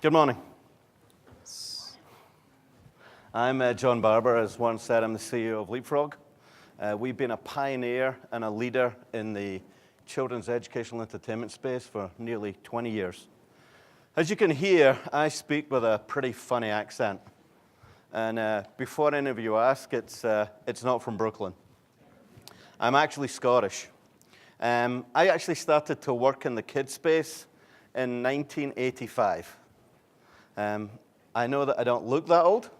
Good morning. I'm John Barbour. As Warren said, I'm the CEO of Leapfrog. We've been a pioneer and a leader in the children's educational entertainment space for nearly 20 years. As you can hear, I speak with a pretty funny accent. And before any of you ask, it's not from Brooklyn. I'm actually Scottish. I actually started to work in the kids space in 1985. I know that I don't look that old,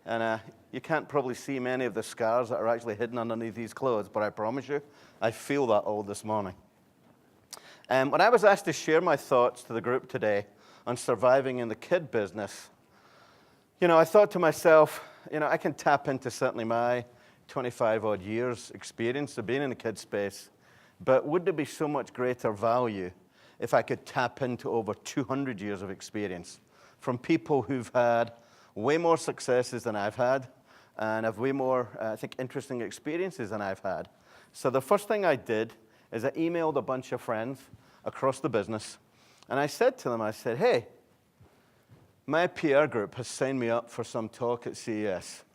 and you can't probably see many of the scars that are actually hidden underneath these clothes, but I promise you, I feel that old this morning. When I was asked to share my thoughts to the group today on surviving in the kid business, I thought to myself, I can tap into certainly my 25-odd years experience of being in the kid space, but would there be so much greater value if I could tap into over 200 years of experience from people who've had way more successes than I've had and have way more, I think, interesting experiences than I've had. So the first thing I did is I emailed a bunch of friends across the business, and I said to them, hey, my PR group has signed me up for some talk at CES,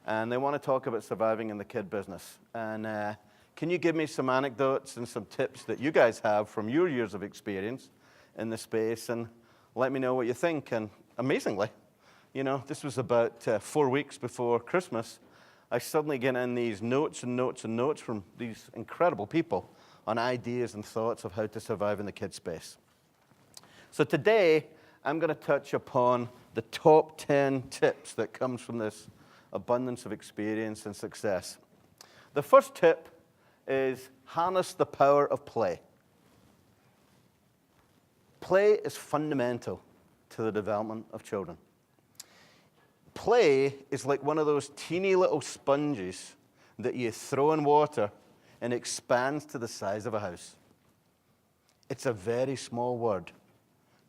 and they want to talk about surviving in the kid business. And can you give me some anecdotes and some tips that you guys have from your years of experience in the space, and let me know what you think? And amazingly, this was about 4 weeks before Christmas, I suddenly get in these notes and notes and notes from these incredible people on ideas and thoughts of how to survive in the kid space. So today, I'm going to touch upon the top 10 tips that comes from this abundance of experience and success. The first tip is harness the power of play. Play is fundamental to the development of children. Play is like one of those teeny little sponges that you throw in water and expands to the size of a house. It's a very small word,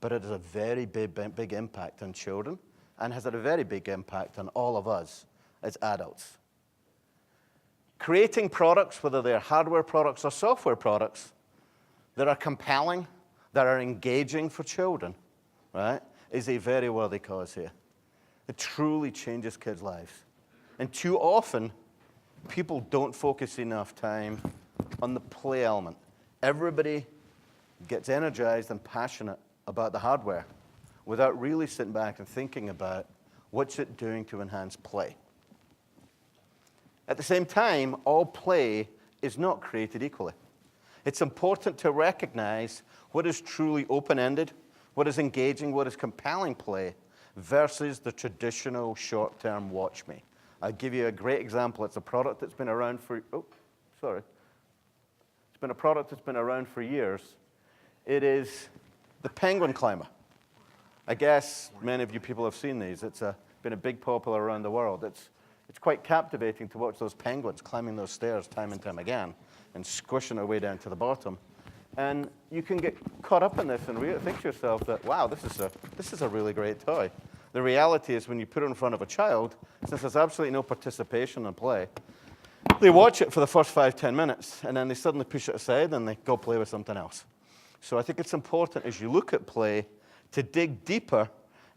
but it has a very big impact on children and has a very big impact on all of us as adults. Creating products, whether they're hardware products or software products, that are compelling, that are engaging for children, right, is a very worthy cause here. It truly changes kids' lives. And too often, people don't focus enough time on the play element. Everybody gets energized and passionate about the hardware without really sitting back and thinking about what's it doing to enhance play. At the same time, all play is not created equally. It's important to recognize what is truly open-ended, what is engaging, what is compelling play, versus the traditional short-term watch me. I'll give you a great example. It's a product that's been around for, It's been a product that's been around for years. It is the penguin climber. I guess many of you people have seen these. It's been a big popular around the world. It's quite captivating to watch those penguins climbing those stairs time and time again and squishing their way down to the bottom. And you can get caught up in this and think to yourself that, wow, this is a really great toy. The reality is when you put it in front of a child, since there's absolutely no participation in play, they watch it for the first 5-10 minutes, and then they suddenly push it aside and they go play with something else. So I think it's important as you look at play to dig deeper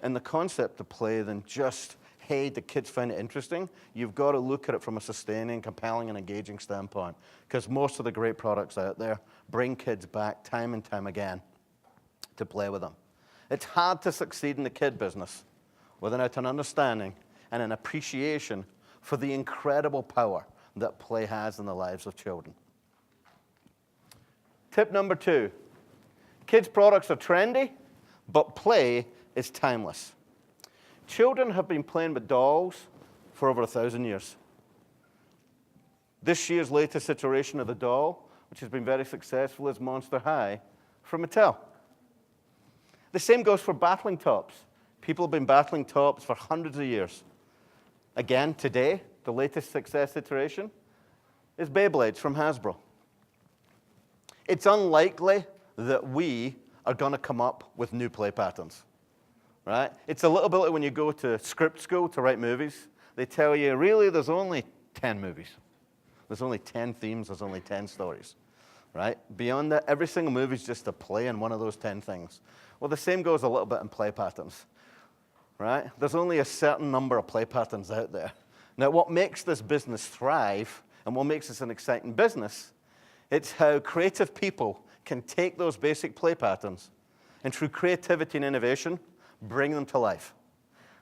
in the concept of play than just, hey, the kids find it interesting. You've got to look at it from a sustaining, compelling, and engaging standpoint, because most of the great products out there bring kids back time and time again to play with them. It's hard to succeed in the kid business without an understanding and an appreciation for the incredible power that play has in the lives of children. Tip number 2, kids' products are trendy, but play is timeless. Children have been playing with dolls for over 1,000 years. This year's latest iteration of the doll, which has been very successful, is Monster High from Mattel. The same goes for battling tops. People have been battling tops for hundreds of years. Again, today, the latest success iteration is Beyblades from Hasbro. It's unlikely that we are going to come up with new play patterns. Right? It's a little bit like when you go to script school to write movies. They tell you, really, there's only 10 movies. There's only 10 themes. There's only 10 stories. Right? Beyond that, every single movie is just a play in one of those 10 things. Well, the same goes a little bit in play patterns, right? There's only a certain number of play patterns out there. Now, what makes this business thrive and what makes this an exciting business, it's how creative people can take those basic play patterns and through creativity and innovation, bring them to life.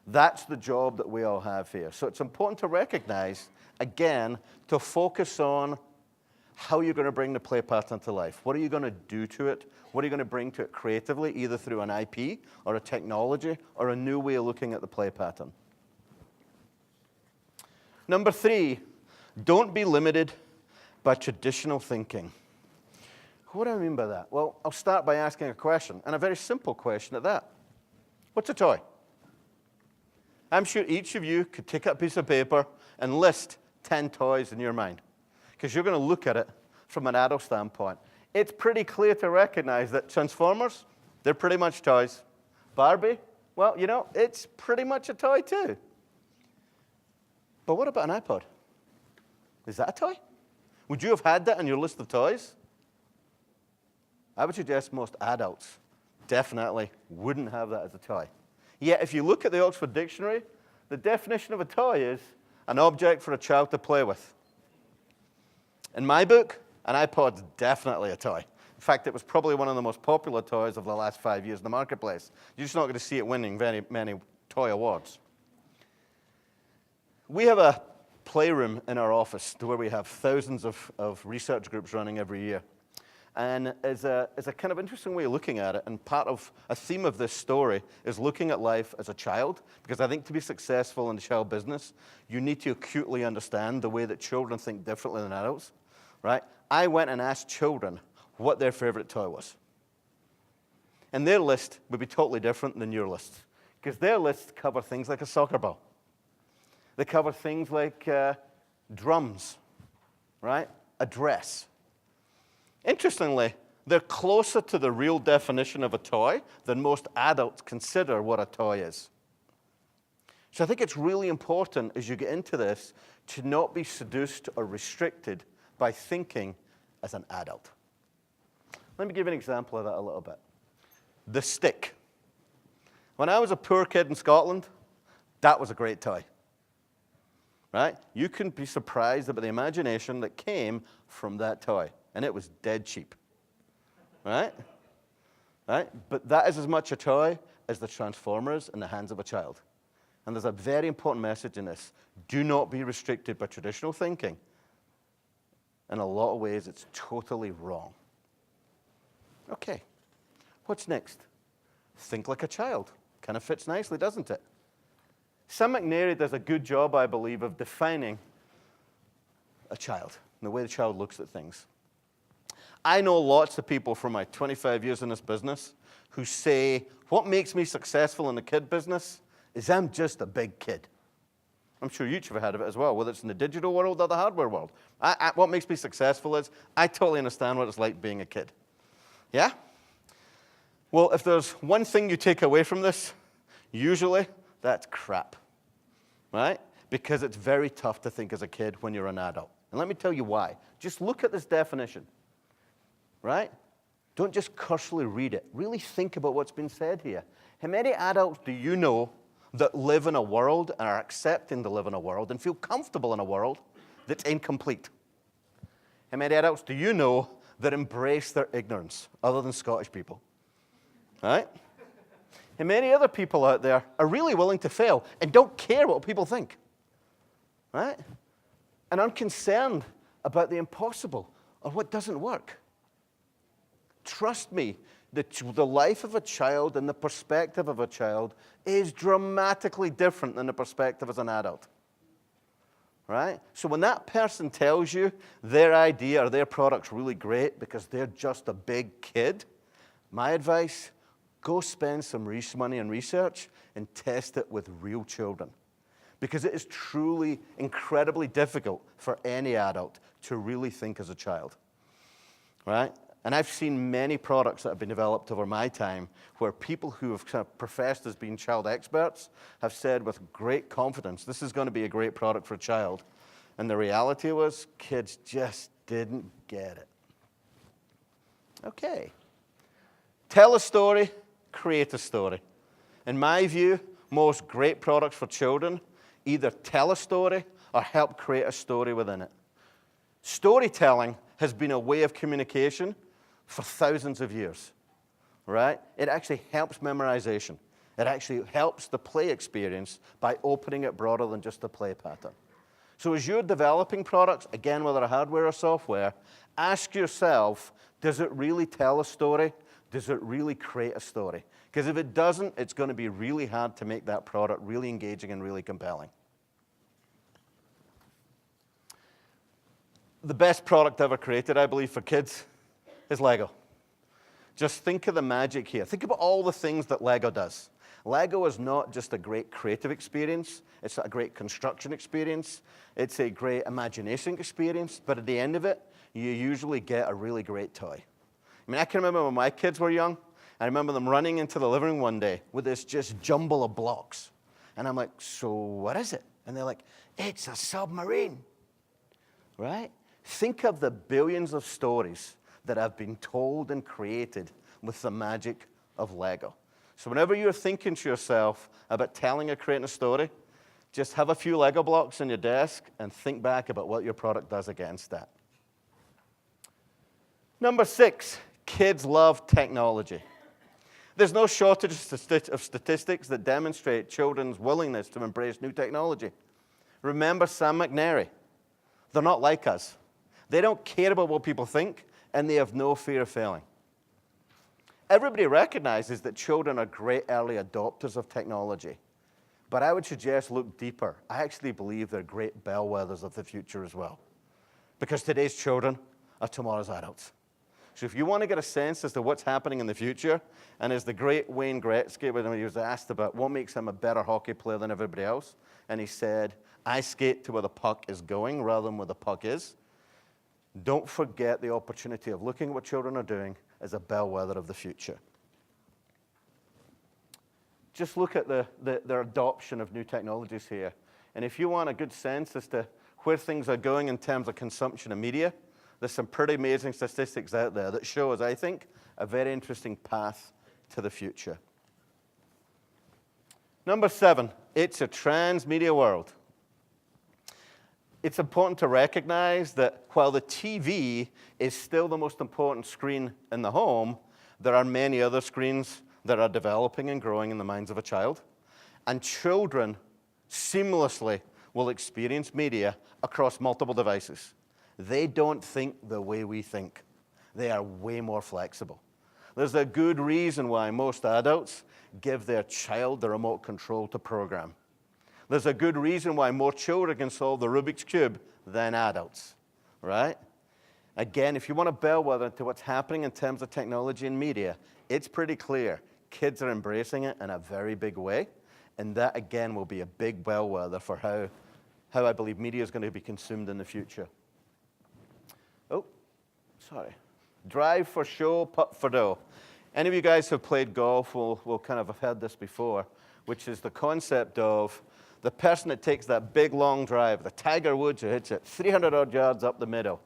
That's the job that we all have here. So it's important to recognize, again, to focus on how you're going to bring the play pattern to life. What are you going to do to it? What are you going to bring to it creatively, either through an IP or a technology or a new way of looking at the play pattern? Number 3, don't be limited by traditional thinking. What do I mean by that? Well, I'll start by asking a question, and a very simple question at that. What's a toy? I'm sure each of you could take up a piece of paper and list 10 toys in your mind, because you're going to look at it from an adult standpoint. It's pretty clear to recognize that Transformers, they're pretty much toys. Barbie, well, you know, it's pretty much a toy too. But what about an iPod? Is that a toy? Would you have had that on your list of toys? I would suggest most adults definitely wouldn't have that as a toy. Yet, if you look at the Oxford Dictionary, the definition of a toy is an object for a child to play with. In my book, an iPod's definitely a toy. In fact, it was probably one of the most popular toys of the last 5 years in the marketplace. You're just not going to see it winning very many toy awards. We have a playroom in our office where we have thousands of research groups running every year. And as a kind of interesting way of looking at it, and part of a theme of this story is looking at life as a child, because I think to be successful in the child business, you need to acutely understand the way that children think differently than adults, right? I went and asked children what their favorite toy was. And their list would be totally different than your list, because their lists cover things like a soccer ball. They cover things like drums, right? A dress. Interestingly, they're closer to the real definition of a toy than most adults consider what a toy is. So I think it's really important as you get into this to not be seduced or restricted by thinking as an adult. Let me give you an example of that a little bit. The stick. When I was a poor kid in Scotland, that was a great toy. Right? You can be surprised about the imagination that came from that toy. And it was dead cheap. Right? Right? But that is as much a toy as the Transformers in the hands of a child. And there's a very important message in this. Do not be restricted by traditional thinking. In a lot of ways, it's totally wrong. Okay. What's next? Think like a child. Kind of fits nicely, doesn't it? Sam McNary does a good job, I believe, of defining a child and the way the child looks at things. I know lots of people from my 25 years in this business who say, what makes me successful in the kid business is I'm just a big kid. I'm sure you each have had of it as well, whether it's in the digital world or the hardware world. What makes me successful is I totally understand what it's like being a kid. Yeah? Well, if there's one thing you take away from this, usually that's crap, right? Because it's very tough to think as a kid when you're an adult. And let me tell you why. Just look at this definition, right? Don't just cursorily read it. Really think about what's been said here. How many adults do you know that live in a world and are accepting to live in a world and feel comfortable in a world that's incomplete? How many adults do you know that embrace their ignorance, other than Scottish people? Right? How many other people out there are really willing to fail and don't care what people think? Right? And unconcerned about the impossible or what doesn't work. Trust me, the life of a child and the perspective of a child is dramatically different than the perspective as an adult. Right? So when that person tells you their idea or their product's really great because they're just a big kid, my advice, go spend some money on research and test it with real children. Because it is truly incredibly difficult for any adult to really think as a child. Right? And I've seen many products that have been developed over my time where people who have kind of professed as being child experts have said with great confidence, this is going to be a great product for a child. And the reality was, kids just didn't get it. Okay. Tell a story, create a story. In my view, most great products for children either tell a story or help create a story within it. Storytelling has been a way of communication for thousands of years, right? It actually helps memorization. It actually helps the play experience by opening it broader than just the play pattern. So as you're developing products, again, whether hardware or software, ask yourself, does it really tell a story? Does it really create a story? Because if it doesn't, it's going to be really hard to make that product really engaging and really compelling. The best product ever created, I believe, for kids is Lego. Just think of the magic here. Think about all the things that Lego does. Lego is not just a great creative experience. It's a great construction experience. It's a great imagination experience. But at the end of it, you usually get a really great toy. I mean, I can remember when my kids were young. I remember them running into the living room one day with this just jumble of blocks. And I'm like, so what is it? And they're like, it's a submarine, right? Think of the billions of stories that have been told and created with the magic of Lego. So whenever you're thinking to yourself about telling or creating a story, just have a few Lego blocks on your desk and think back about what your product does against that. Number 6, kids love technology. There's no shortage of statistics that demonstrate children's willingness to embrace new technology. Remember Sam McNary. They're not like us. They don't care about what people think, and they have no fear of failing. Everybody recognizes that children are great early adopters of technology. But I would suggest look deeper. I actually believe they're great bellwethers of the future as well. Because today's children are tomorrow's adults. So if you want to get a sense as to what's happening in the future, and as the great Wayne Gretzky, when he was asked about what makes him a better hockey player than everybody else, and he said, I skate to where the puck is going rather than where the puck is. Don't forget the opportunity of looking at what children are doing as a bellwether of the future. Just look at their adoption of new technologies here. And if you want a good sense as to where things are going in terms of consumption of media, there's some pretty amazing statistics out there that show us, I think, a very interesting path to the future. Number 7, it's a transmedia world. It's important to recognize that while the TV is still the most important screen in the home, there are many other screens that are developing and growing in the minds of a child. And children seamlessly will experience media across multiple devices. They don't think the way we think. They are way more flexible. There's a good reason why most adults give their child the remote control to program. There's a good reason why more children can solve the Rubik's Cube than adults, right? Again, if you want a bellwether into what's happening in terms of technology and media, it's pretty clear. Kids are embracing it in a very big way, and that, again, will be a big bellwether for how I believe media is going to be consumed in the future. Oh, sorry. Drive for show, putt for dough. Any of you guys who have played golf will kind of have heard this before, which is the concept of the person that takes that big, long drive, the Tiger Woods who hits it 300-odd yards up the middle.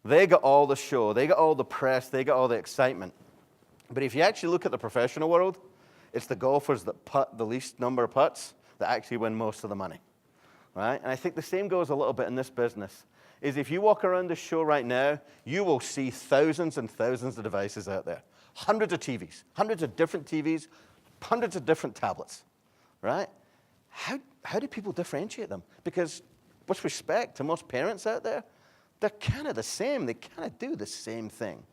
They got all the show. They got all the press. They got all the excitement. But if you actually look at the professional world, it's the golfers that putt the least number of putts that actually win most of the money, right? And I think the same goes a little bit in this business, is if you walk around the show right now, you will see thousands and thousands of devices out there. Hundreds of TVs, hundreds of different TVs, hundreds of different tablets, right? How do people differentiate them? Because with respect to most parents out there, they're kind of the same. They kind of do the same thing.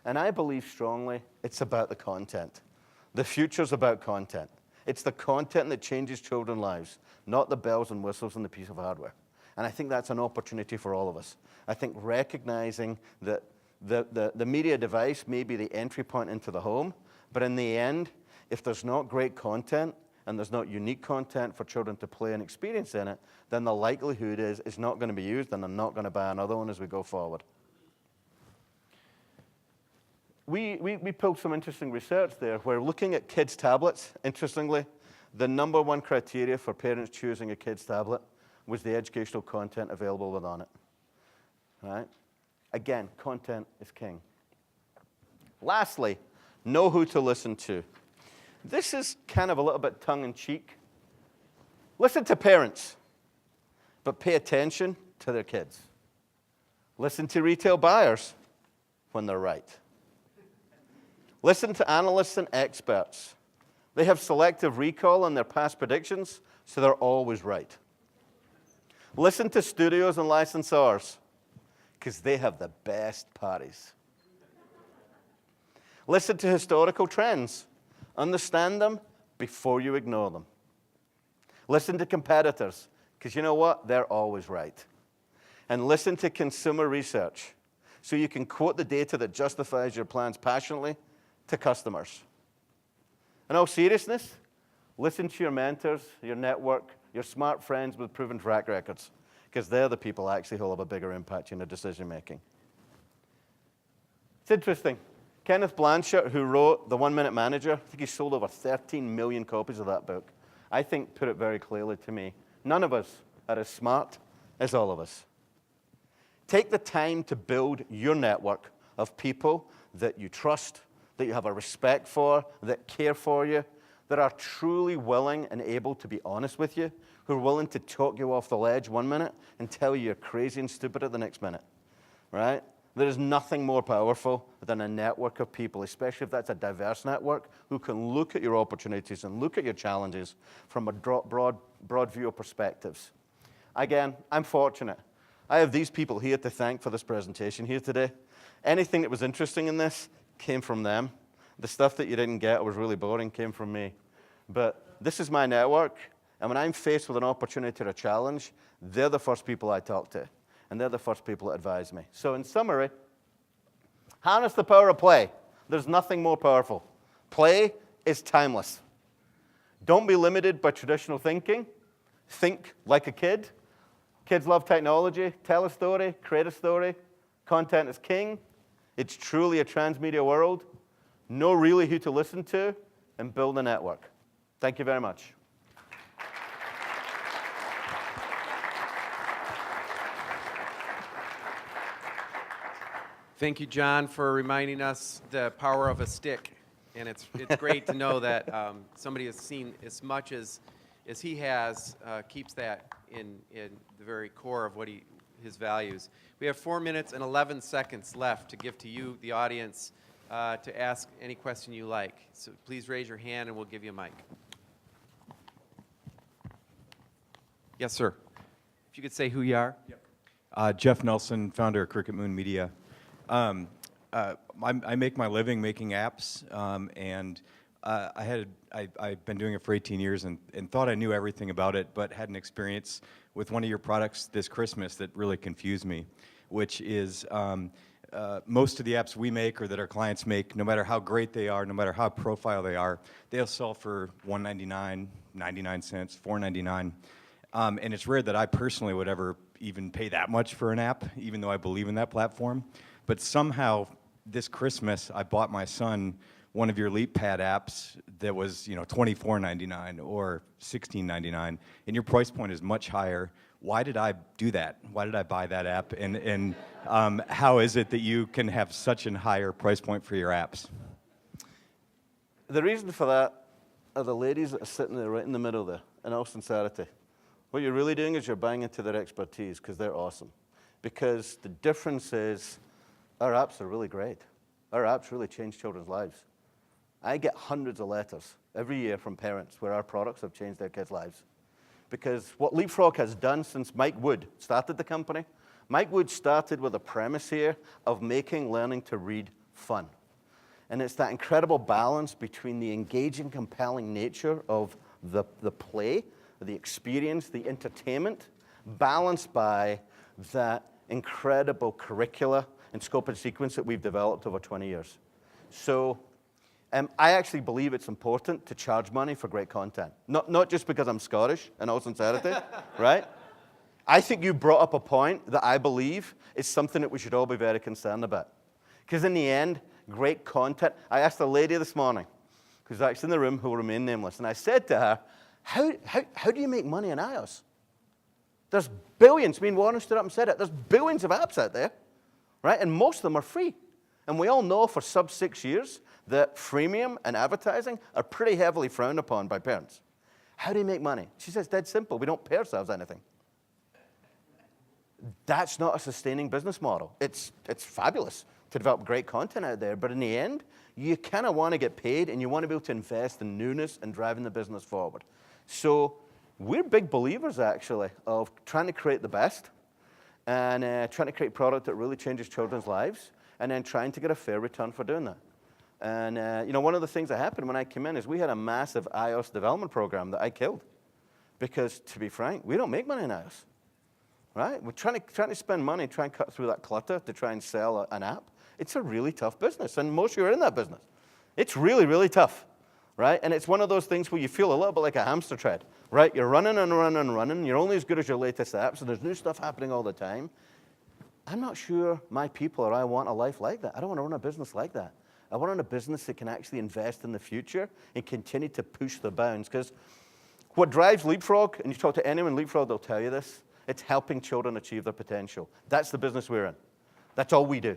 And I believe strongly it's about the content. The future's about content. It's the content that changes children's lives, not the bells and whistles and the piece of hardware. And I think that's an opportunity for all of us. I think recognizing that the media device may be the entry point into the home, but in the end, if there's not great content and there's not unique content for children to play and experience in it, then the likelihood is it's not going to be used and they're not going to buy another one as we go forward. We pulled some interesting research there. We're looking at kids' tablets. Interestingly, the number one criteria for parents choosing a kid's tablet was the educational content available within it. Right? Again, content is king. Lastly, know who to listen to. This is kind of a little bit tongue-in-cheek. Listen to parents, but pay attention to their kids. Listen to retail buyers when they're right. Listen to analysts and experts. They have selective recall on their past predictions, so they're always right. Listen to studios and licensors, because they have the best parties. Listen to historical trends. Understand them before you ignore them. Listen to competitors, because you know what? They're always right. And listen to consumer research, so you can quote the data that justifies your plans passionately to customers. In all seriousness, listen to your mentors, your network, your smart friends with proven track records, because they're the people actually who will have a bigger impact in your decision making. It's interesting. Kenneth Blanchard, who wrote The 1 Minute Manager, I think he sold over 13 million copies of that book, I think put it very clearly to me. None of us are as smart as all of us. Take the time to build your network of people that you trust, that you have a respect for, that care for you, that are truly willing and able to be honest with you, who are willing to talk you off the ledge 1 minute and tell you you're crazy and stupid at the next minute, right? There is nothing more powerful than a network of people, especially if that's a diverse network, who can look at your opportunities and look at your challenges from a broad view of perspectives. Again, I'm fortunate. I have these people here to thank for this presentation here today. Anything that was interesting in this came from them. The stuff that you didn't get or was really boring came from me. But this is my network, and when I'm faced with an opportunity or a challenge, they're the first people I talk to, and they're the first people that advise me. So in summary, harness the power of play. There's nothing more powerful. Play is timeless. Don't be limited by traditional thinking. Think like a kid. Kids love technology. Tell a story, create a story. Content is king. It's truly a transmedia world. Know really who to listen to and build a network. Thank you very much. Thank you, John, for reminding us the power of a stick. And it's great to know that somebody has seen as much as he has, keeps that in the very core of what his values. We have 4 minutes and 11 seconds left to give to you, the audience, to ask any question you like. So please raise your hand and we'll give you a mic. Yes, sir. If you could say who you are. Yep. Jeff Nelson, founder of Cricket Moon Media. I make my living making apps, and I've been doing it for 18 years and thought I knew everything about it, but had an experience with one of your products this Christmas that really confused me, which is most of the apps we make or that our clients make, no matter how great they are, no matter how profile they are, they'll sell for $1.99, 99 cents, $4.99. And it's rare that I personally would ever even pay that much for an app, even though I believe in that platform. But somehow, this Christmas, I bought my son one of your LeapPad apps that was, $24.99 or $16.99, and your price point is much higher. Why did I do that? Why did I buy that app? And how is it that you can have such a higher price point for your apps? The reason for that are the ladies that are sitting there right in the middle there, in all sincerity. What you're really doing is you're buying into their expertise because they're awesome. Because the difference is our apps are really great. Our apps really change children's lives. I get hundreds of letters every year from parents where our products have changed their kids' lives. Because what Leapfrog has done since Mike Wood started the company, Mike Wood started with a premise here of making learning to read fun. And it's that incredible balance between the engaging, compelling nature of the play, the experience, the entertainment, balanced by that incredible curricula and scope and sequence that we've developed over 20 years. So I actually believe it's important to charge money for great content. Not just because I'm Scottish, in all sincerity, right? I think you brought up a point that I believe is something that we should all be very concerned about. Because in the end, great content, I asked a lady this morning, who's actually in the room, who will remain nameless, and I said to her, how do you make money on iOS? There's billions, Warren stood up and said it, there's billions of apps out there, right? And most of them are free. And we all know for sub 6 years that freemium and advertising are pretty heavily frowned upon by parents. How do you make money? She says, dead simple. We don't pay ourselves anything. That's not a sustaining business model. It's fabulous to develop great content out there, but in the end, you kind of want to get paid and you want to be able to invest in newness and driving the business forward. So we're big believers, actually, of trying to create the best and trying to create product that really changes children's lives and then trying to get a fair return for doing that. And you know, one of the things that happened when I came in is we had a massive iOS development program that I killed. Because, to be frank, we don't make money in iOS. Right? We're trying to spend money, try and cut through that clutter to try and sell an app. It's a really tough business, and most of you are in that business. It's really, really tough, right? And it's one of those things where you feel a little bit like a hamster tread, right? You're running and running and running. You're only as good as your latest apps, and there's new stuff happening all the time. I'm not sure my people or I want a life like that. I don't want to run a business like that. I want to run a business that can actually invest in the future and continue to push the bounds. Because what drives Leapfrog, and you talk to anyone in Leapfrog, they'll tell you this, it's helping children achieve their potential. That's the business we're in. That's all we do,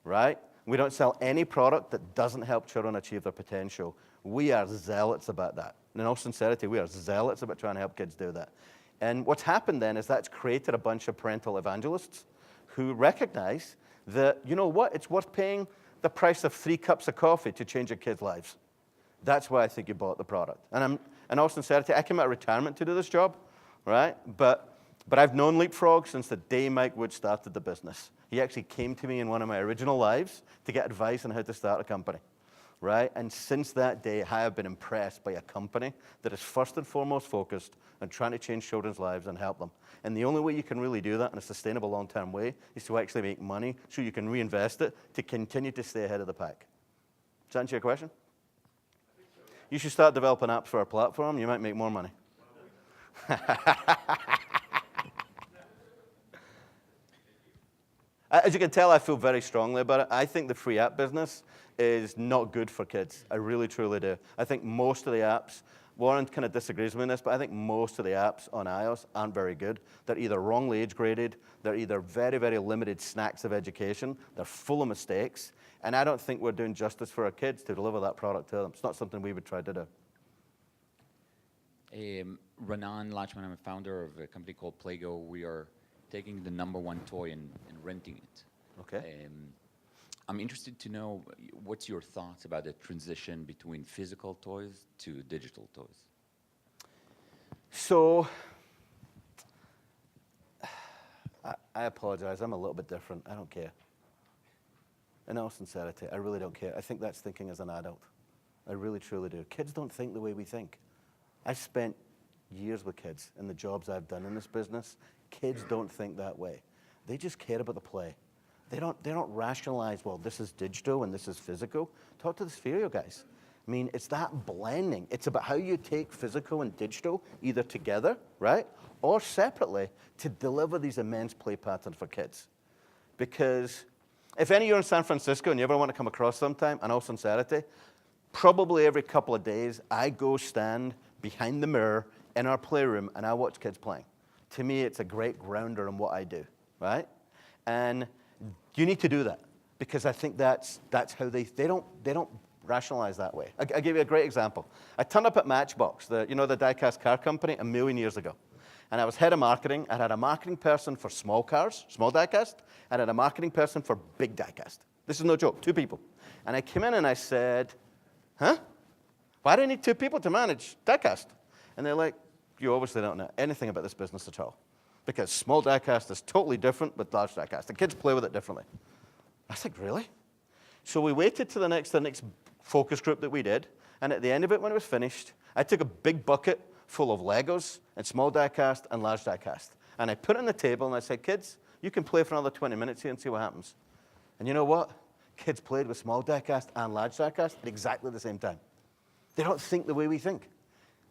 right? We don't sell any product that doesn't help children achieve their potential. We are zealots about that. In all sincerity, we are zealots about trying to help kids do that. And what's happened then is that's created a bunch of parental evangelists who recognize that, you know what, it's worth paying the price of 3 cups of coffee to change a kid's lives. That's why I think you bought the product. And in all sincerity, I came out of retirement to do this job, right? But I've known Leapfrog since the day Mike Wood started the business. He actually came to me in one of my original lives to get advice on how to start a company, right? And since that day, I have been impressed by a company that is first and foremost focused on trying to change children's lives and help them. And the only way you can really do that in a sustainable long-term way is to actually make money so you can reinvest it to continue to stay ahead of the pack. Does that answer your question? You should start developing apps for our platform. You might make more money. As you can tell, I feel very strongly about it. I think the free app business is not good for kids. I really, truly do. I think most of the apps, Warren kind of disagrees with me on this, but I think most of the apps on iOS aren't very good. They're either wrongly age graded, they're either very, very limited snacks of education, they're full of mistakes, and I don't think we're doing justice for our kids to deliver that product to them. It's not something we would try to do. Renan Lachman, I'm a founder of a company called Playgo. We are taking the #1 toy and renting it. Okay. I'm interested to know what's your thoughts about the transition between physical toys to digital toys? So, I apologize. I'm a little bit different. I don't care. In all sincerity, I really don't care. I think that's thinking as an adult. I really, truly do. Kids don't think the way we think. I've spent years with kids in the jobs I've done in this business. Kids don't think that way. They just care about the play. They don't rationalize, well, this is digital and this is physical. Talk to the Spherio guys. I mean, it's that blending. It's about how you take physical and digital either together, right, or separately to deliver these immense play patterns for kids. Because if any of you are in San Francisco and you ever want to come across sometime, in all sincerity, probably every couple of days, I go stand behind the mirror in our playroom and I watch kids playing. To me, it's a great grounder in what I do, right? And you need to do that because I think that's how they don't rationalize that way. I'll give you a great example. I turned up at Matchbox, the die-cast car company, 1,000,000 years ago. And I was head of marketing. I had a marketing person for small cars, small die-cast. I had a marketing person for big die-cast. This is no joke, 2 people. And I came in and I said, huh? Why do I need 2 people to manage die-cast? And they're like, you obviously don't know anything about this business at all. Because small die-cast is totally different with large die-cast. The kids play with it differently. I was like, really? So we waited to the next focus group that we did. And at the end of it, when it was finished, I took a big bucket full of Legos and small die-cast and large die-cast. And I put it on the table and I said, kids, you can play for another 20 minutes here and see what happens. And you know what? Kids played with small die-cast and large die-cast at exactly the same time. They don't think the way we think,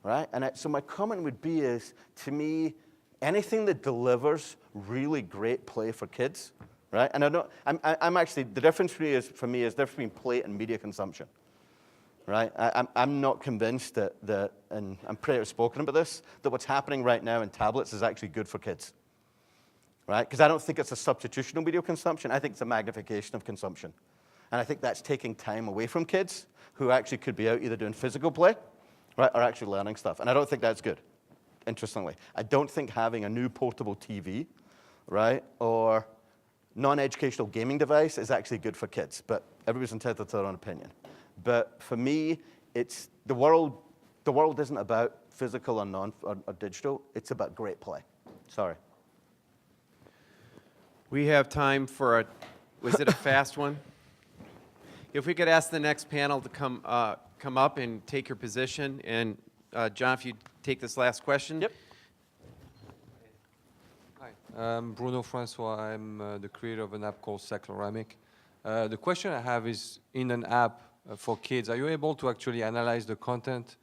right? And so my comment would be is, to me, anything that delivers really great play for kids, right? And I'm actually, the difference for me is the difference between play and media consumption, right? I'm not convinced that, and I'm pretty outspoken about this, that what's happening right now in tablets is actually good for kids, right? Because I don't think it's a substitution of media consumption. I think it's a magnification of consumption. And I think that's taking time away from kids who actually could be out either doing physical play, right, or actually learning stuff. And I don't think that's good, interestingly. I don't think having a new portable TV, right, or non-educational gaming device is actually good for kids. But everybody's entitled to their own opinion. But for me, it's the world isn't about physical or digital. It's about great play. Sorry. We have time for was it a fast one? If we could ask the next panel to come up and take your position. And John, if you take this last question. Yep. Hi, I'm Bruno Francois. I'm the creator of an app called Cycloramic. The question I have is, in an app for kids, are you able to actually analyze the content,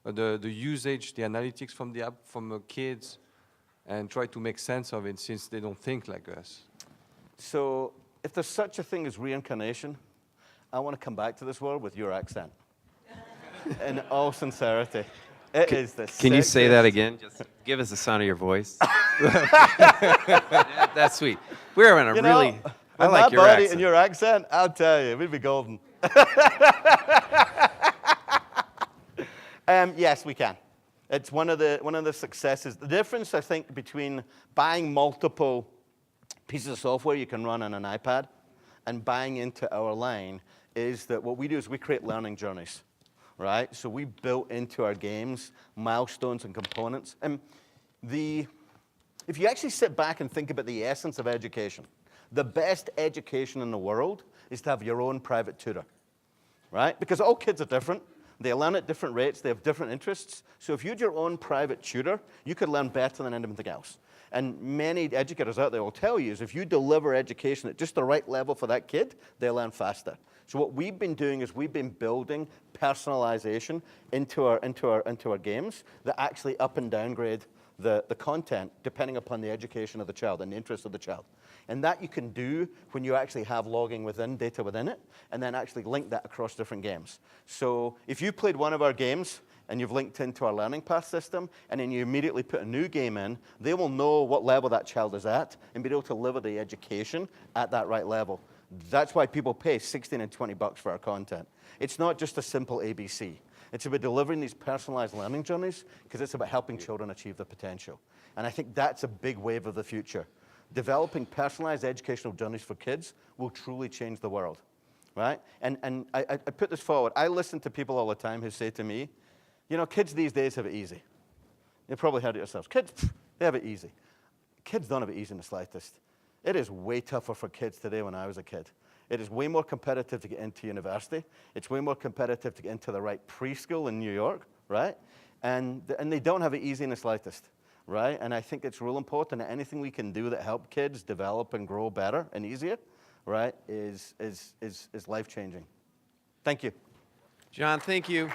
the usage, the analytics from the app from kids, and try to make sense of it since they don't think like us? So if there's such a thing as reincarnation, I want to come back to this world with your accent. In all sincerity. It is the Can you say that sexiest- again? Just give us the sound of your voice. That's sweet. We're on a You know, really. I with like that your body accent. and your accent, I'll tell you, we'd be golden. Yes, we can. It's one of the successes. The difference, I think, between buying multiple pieces of software you can run on an iPad and buying into our line is that what we do is we create learning journeys, right? So we built into our games milestones and components. And if you actually sit back and think about the essence of education, the best education in the world is to have your own private tutor, right? Because all kids are different. They learn at different rates. They have different interests. So if you had your own private tutor, you could learn better than anything else. And many educators out there will tell you is if you deliver education at just the right level for that kid, they'll learn faster. So what we've been doing is we've been building personalization into our games that actually up and downgrade the content depending upon the education of the child and the interest of the child. And that you can do when you actually have logging within, data within it, and then actually link that across different games. So if you played one of our games and you've linked into our learning path system, and then you immediately put a new game in, they will know what level that child is at and be able to deliver the education at that right level. That's why people pay $16 and $20 for our content. It's not just a simple ABC. It's about delivering these personalized learning journeys because it's about helping children achieve their potential. And I think that's a big wave of the future. Developing personalized educational journeys for kids will truly change the world, right? And I put this forward. I listen to people all the time who say to me, you know, kids these days have it easy. You've probably heard it yourselves. Kids, they have it easy. Kids don't have it easy in the slightest. It is way tougher for kids today when I was a kid. It is way more competitive to get into university. It's way more competitive to get into the right preschool in New York, right? And they don't have it easy in the slightest, right? And I think it's real important that anything we can do that help kids develop and grow better and easier, right, is life-changing. Thank you. John, thank you.